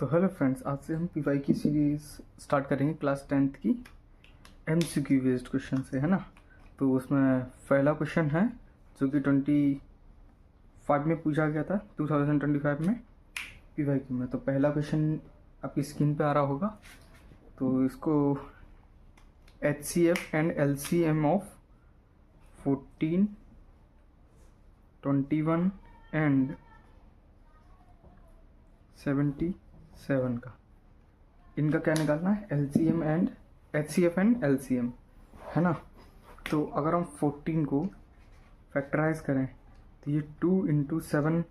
तो hello friends, आज से हम पीवाई की सीरीज़ स्टार्ट करेंगे क्लास 10th की एमसीक्यू बेस्ड क्वेश्चन से, है ना। तो उसमें पहला क्वेश्चन है जो कि 25 में पूछा गया था, 2025 में पीवाई क्यू में। तो पहला क्वेश्चन आपकी स्क्रीन पे आ रहा होगा। तो इसको HCF and LCM of 14, 21 and 77 का इनका क्या निकालना है, LCM and HCF and LCM, है ना। तो अगर हम 14 को फैक्टराइज करें तो ये 2 × 7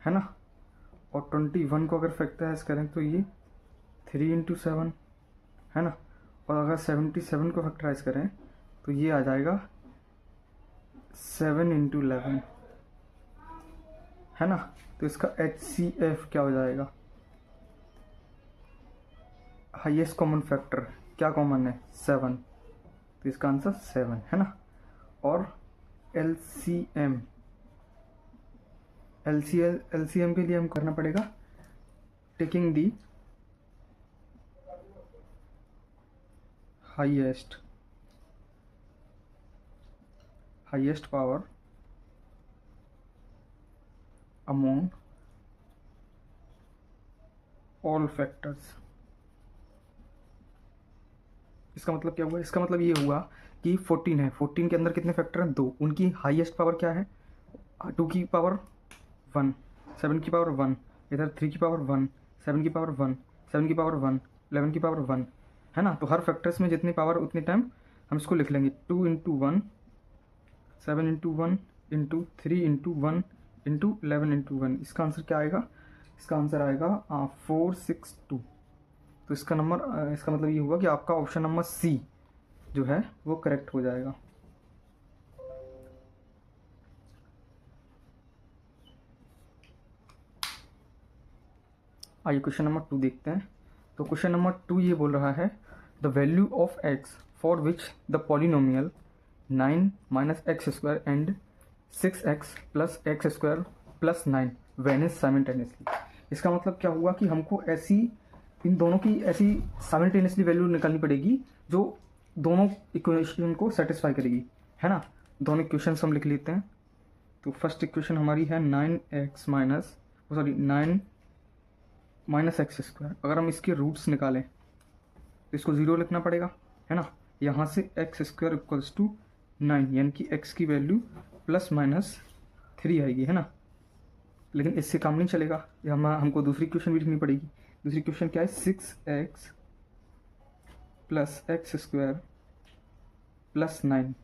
है ना, और 21 को अगर फैक्टराइज करें तो ये 3 × 7 है ना, और अगर 77 को फैक्टराइज करें तो ये आ जाएगा 7 × 11, है ना। तो इसका HCF क्या हो जाएगा, हाईएस्ट कॉमन फैक्टर क्या कॉमन है, 7, तो इसका आंसर 7 है ना। और LCM के लिए हम करना पड़ेगा taking the highest power among all factors. इसका मतलब क्या हुआ, इसका मतलब ये हुआ कि 14 है, 14 के अंदर कितने फैक्टर हैं, 2, उनकी हाईएस्ट पावर क्या है, 2 की पावर 1, 7 की पावर 1, इधर 3 की पावर 1, 7 की पावर 1, 7 की पावर 1, 11 की पावर 1, है ना। तो हर फैक्टर्स में जितनी पावर उतने टाइम हम इसको लिख लेंगे, 2 × 1, 7 × 1 × 3 × 1 × 11 × 1। इसका आंसर क्या आएगा, इसका आंसर आएगा 462। तो इसका नंबर, इसका मतलब ये हुआ कि आपका ऑप्शन नंबर सी जो है वो करेक्ट हो जाएगा। आइए क्वेश्चन नंबर 2 देखते हैं। तो क्वेश्चन नंबर 2 ये बोल रहा है, the value of x for which the polynomial 9 - x² and 6x + x² + 9 vanish simultaneously. इसका मतलब क्या हुआ कि हमको ऐसी इन दोनों की ऐसी साइमल्टेनियसली वैल्यू निकालनी पड़ेगी जो दोनों इक्वेशन को सेटिस्फाई करेगी, है ना। दोनों इक्वेशन हम लिख लेते हैं। तो फर्स्ट इक्वेशन हमारी है 9x -9 - x²। अगर हम इसके रूट्स निकालें तो इसको 0 लिखना पड़ेगा, है ना। यहाँ से x² = 9, यानी कि x की वैल्यू ±3 आएगी, है ना। लेकिन इससे काम नहीं चलेगा, हमको दूसरी इक्वेशन भी लिखनी पड़ेगी। दूसरी इक्वेशन क्या है, 6x + x² + 9,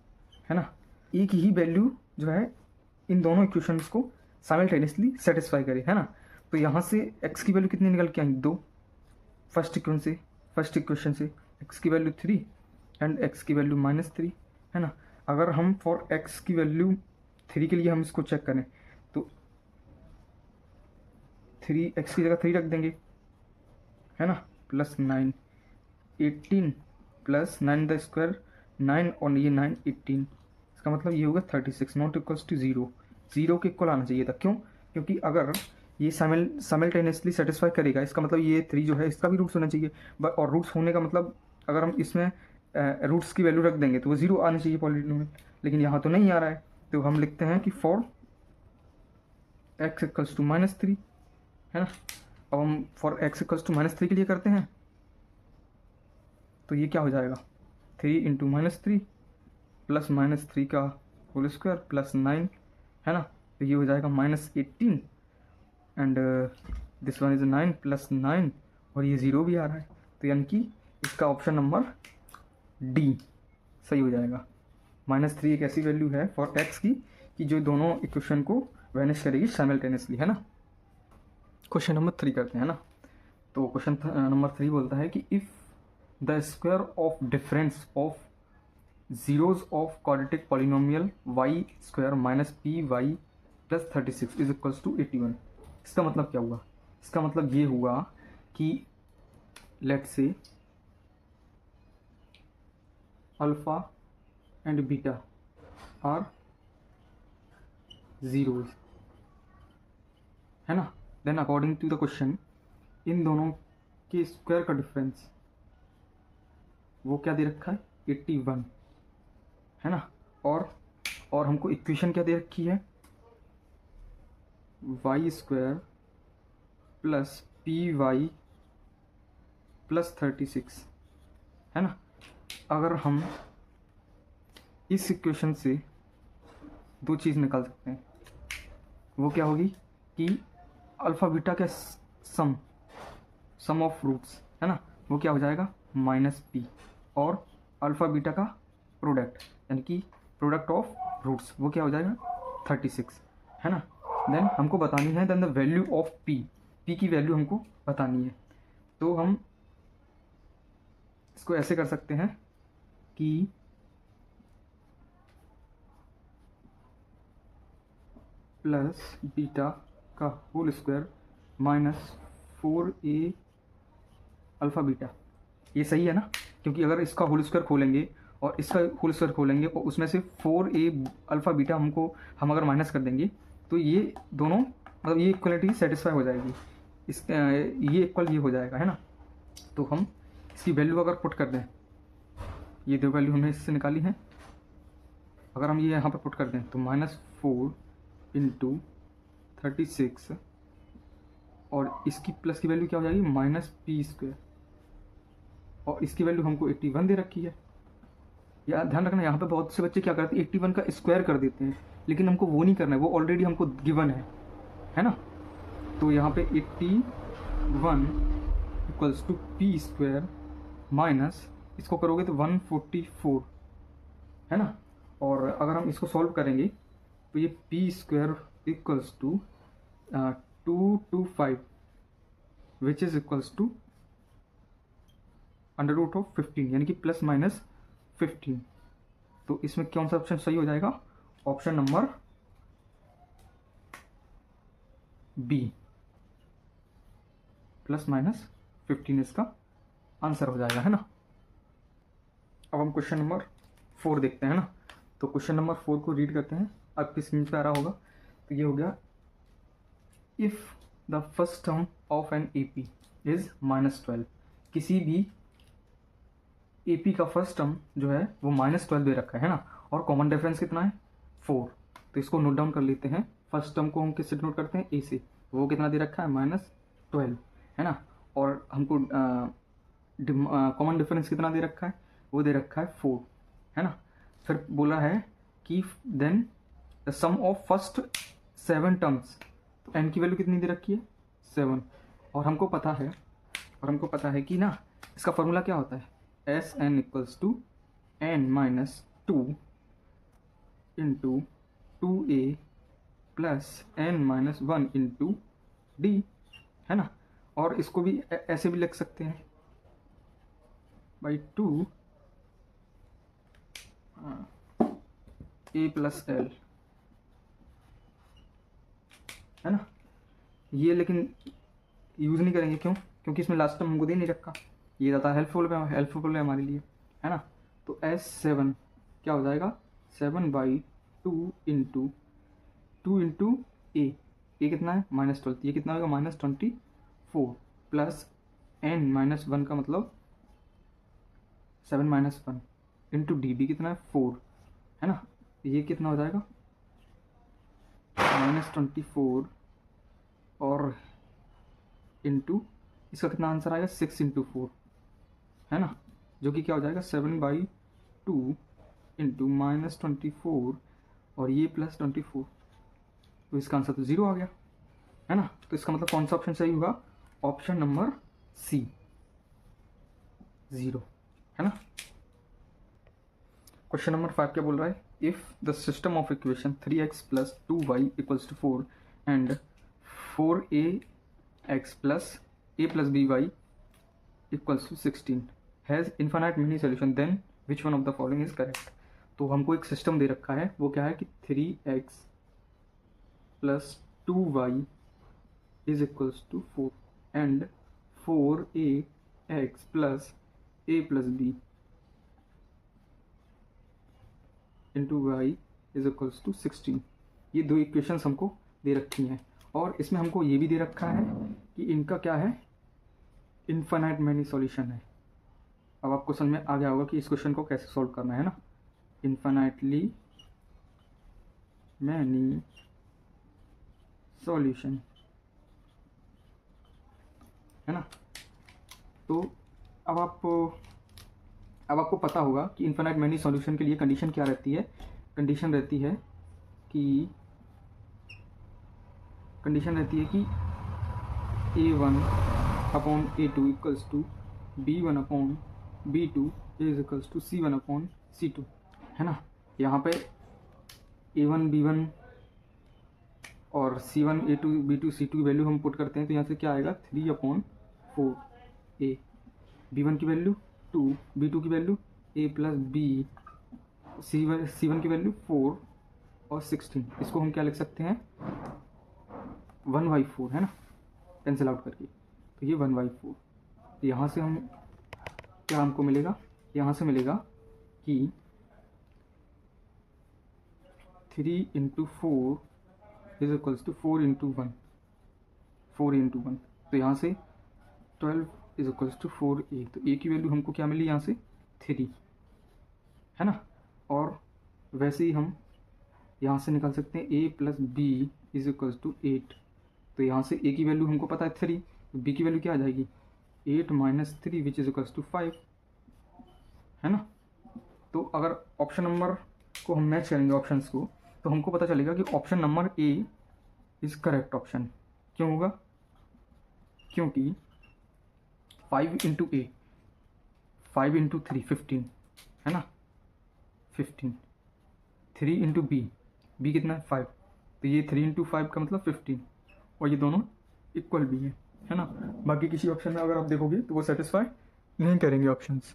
है ना। एक ही वैल्यू जो है इन दोनों इक्वेशंस को साइमल्टेनियसली सेटिस्फाई करे, है ना। तो यहाँ से x की वैल्यू कितनी निकल के आई, 2, फर्स्ट इक्वेशन से x की वैल्यू 3 एंड x की वैल्यू -3, है ना। अगर हम फॉर x की वैल्यू 3 के लिए हम इसको चेक करें तो 3x की जगह 3 रख देंगे, है ना, +9, 18 + 9² 9 और ये 9 18, इसका मतलब ये होगा 36, नॉट इक्वल्स टू 0, 0 के इक्वल आना चाहिए था। क्यों, क्योंकि अगर ये साइमल्टेनियसली सेटिस्फाई करेगा, इसका मतलब ये 3 जो है इसका भी रूट्स होना चाहिए। और रूट्स होने का मतलब अगर हम इसमें रूट्स की वैल्यू रख देंगे तो वो 0 आनी चाहिए पॉलिनोमियल, लेकिन यहाँ तो नहीं आ रहा है। तो हम लिखते हैं कि फॉर x = -3, है ना। अब हम फॉर x = -3 के लिए करते हैं तो ये क्या हो जाएगा, 3 × -3 + -3 का होल स्क्वायर + 9, है ना। तो ये हो जाएगा -18 एंड दिस वन इज 9 + 9 और ये 0 भी आ रहा है। तो यानी कि इसका ऑप्शन नंबर डी सही हो जाएगा। -3 एक ऐसी वैल्यू है फॉर x की कि जो दोनों इक्वेशन को वैनिश करेगी साइमल्टेनियसली, है ना। क्वेश्चन नंबर 3 करते हैं ना। तो क्वेश्चन नंबर 3 बोलता है कि if the square of difference of zeros of quadratic polynomial y² - py + 36 is equals to 81। इसका मतलब क्या हुआ, इसका मतलब ये हुआ कि let's say alpha and beta are zeros, है ना। Then according to the question इन दोनों के स्क्वायर का डिफरेंस वो क्या दे रखा है 81, है ना। और हमको इक्वेशन क्या दे रखी है y square plus p y plus 36, है ना। अगर हम इस इक्वेशन से दो चीज़ निकाल सकते हैं, वो क्या होगी कि अल्फ़ा बीटा का सम ऑफ रूट्स, है ना, वो क्या हो जाएगा माइनस पी, और अल्फ़ा बीटा का प्रोडक्ट यानी कि प्रोडक्ट ऑफ रूट्स वो क्या हो जाएगा 36, है ना। देन हमको बतानी है then the value of p की वैल्यू हमको बतानी है। तो हम इसको ऐसे कर सकते हैं कि प्लस बीटा का whole square minus 4a alpha beta, ये सही है ना, क्योंकि अगर इसका होल स्क्वायर खोलेंगे और इसका होल स्क्वायर खोलेंगे और उसमें से 4a अल्फ़ा बीटा हम अगर माइनस कर देंगे तो ये दोनों मतलब ये इक्वलिटी सेटिस्फाई हो जाएगी, ये इक्वल ये हो जाएगा, है ना। तो हम इसकी वैल्यू अगर पुट कर दें, ये दो वैल्यू हमने इससे निकाली है, अगर हम ये यहाँ पर पुट कर दें तो -4 × 36 और इसकी प्लस की वैल्यू क्या हो जाएगी -p², और इसकी वैल्यू हमको 81 दे रखी है। यार ध्यान रखना, यहाँ पे बहुत से बच्चे क्या करते हैं 81 का स्क्वायर कर देते हैं, लेकिन हमको वो नहीं करना है, वो ऑलरेडी हमको गिवन है ना। तो यहाँ पे 81 = p² माइनस इसको करोगे तो 144, है ना। और अगर हम इसको सॉल्व करेंगे तो ये p² = 225 which is equals to √15 यानी कि ±15। तो इसमें कौन सा ऑप्शन सही हो जाएगा, ऑप्शन नंबर बी ±15 इसका आंसर हो जाएगा, है ना। अब हम क्वेश्चन नंबर 4 देखते हैं ना। तो क्वेश्चन नंबर 4 को रीड करते हैं, आपकी स्क्रीन पे आ रहा होगा। तो ये हो गया, if the first term of an AP is -12, किसी भी AP का फर्स्ट टर्म जो है वो -12 दे रखा है ना, और कॉमन डिफरेंस कितना है 4। तो इसको नोट डाउन कर लेते हैं। फर्स्ट टर्म को हम किससे नोट करते हैं, A से, वो कितना दे रखा है -12, है ना। और हमको कॉमन डिफरेंस कितना दे रखा है, वो दे रखा है 4, है ना। फिर बोला है कि then the sum of first 7 terms, तो n की वैल्यू कितनी दे रखी है 7, और हमको पता है कि ना इसका फॉर्मूला क्या होता है, Sn = n - 2 × 2a + n - 1 × d, है ना। और इसको भी ऐसे भी लिख सकते हैं /2 a + l, है ना। ये लेकिन यूज़ नहीं करेंगे, क्योंकि इसमें लास्ट टर्म हमको दे नहीं रखा, ये ज़्यादा हेल्पफुल है हमारे लिए, है ना। तो S7 क्या हो जाएगा 7/2 × 2 × a, ये कितना है -12, ये कितना होगा -24 प्लस n - 1 का मतलब 7 - 1 × d कितना है 4, है ना। ये कितना हो जाएगा -24 और इंटू इसका कितना आंसर आएगा 6 × 4, है ना, जो कि क्या हो जाएगा 7/2 × -24 और ये +24, तो इसका आंसर तो 0 आ गया, है ना। तो इसका मतलब कौन सा ऑप्शन सही होगा, ऑप्शन नंबर C 0, है ना। क्वेश्चन नंबर 5 क्या बोल रहा है, if the system of equation 3x + 2y = 4 and 4ax + a + by = 16 has infinite many solution, then which one of the following is correct. तो हमको एक सिस्टम दे रखा है, वो क्या है कि 3x + 2y = 4 and 4ax + a + b × y = 16। ये दो इक्वेशंस हमको दे रखी हैं, और इसमें हमको ये भी दे रखा है कि इनका क्या है इनफाइनाइट मैनी सॉल्यूशन है। अब आपको समझ में आ गया होगा कि इस क्वेश्चन को कैसे सॉल्व करना है ना। इनफाइनाइटली मैनी सॉल्यूशन है ना। तो अब आपको पता होगा कि इनफाइनाइट मैनी सॉल्यूशन के लिए कंडीशन क्या रहती है। कंडीशन रहती है कि A1 upon A2 equals to B1 upon B2 is equals to C1 upon C2 है ना। यहाँ पे A1 B1 और C1 A2 B2 C2 की वैल्यू हम पुट करते हैं तो यहाँ से क्या आएगा 3/4 A। B1 की वैल्यू 2, B2 की value A plus B, C1 की वैल्यू 4 और 16। इसको हम क्या लिख सकते हैं 1/4 है ना, कैंसिल आउट करके। तो ये 1/4। तो यहाँ से हम क्या हमको मिलेगा, यहाँ से मिलेगा कि 3 × 4 इज इक्वल्स टू 4 × 1, 4 × 1। तो यहाँ से 12 इज इक्वल्स टू 4A। तो A की वैल्यू हमको क्या मिली यहाँ से 3 है ना। और वैसे ही हम यहाँ से निकाल सकते हैं A plus B is equals to 8। तो यहाँ से A की वैल्यू हमको पता है 3, तो B की वैल्यू क्या आ जाएगी 8 - 3 विच इज इक्वल्स टू 5 है ना। तो अगर ऑप्शन नंबर को हम मैच करेंगे ऑप्शंस को, तो हमको पता चलेगा कि option number A is correct option. क्यों होगा, क्योंकि 5 × A 5 × 3 15 है ना, 15। 3 × B कितना है 5, तो ये 3 × 5 का मतलब 15, और ये दोनों इक्वल भी है ना। बाकी किसी ऑप्शन में अगर आप देखोगे तो वो सेटिस्फाई नहीं करेंगे ऑप्शंस।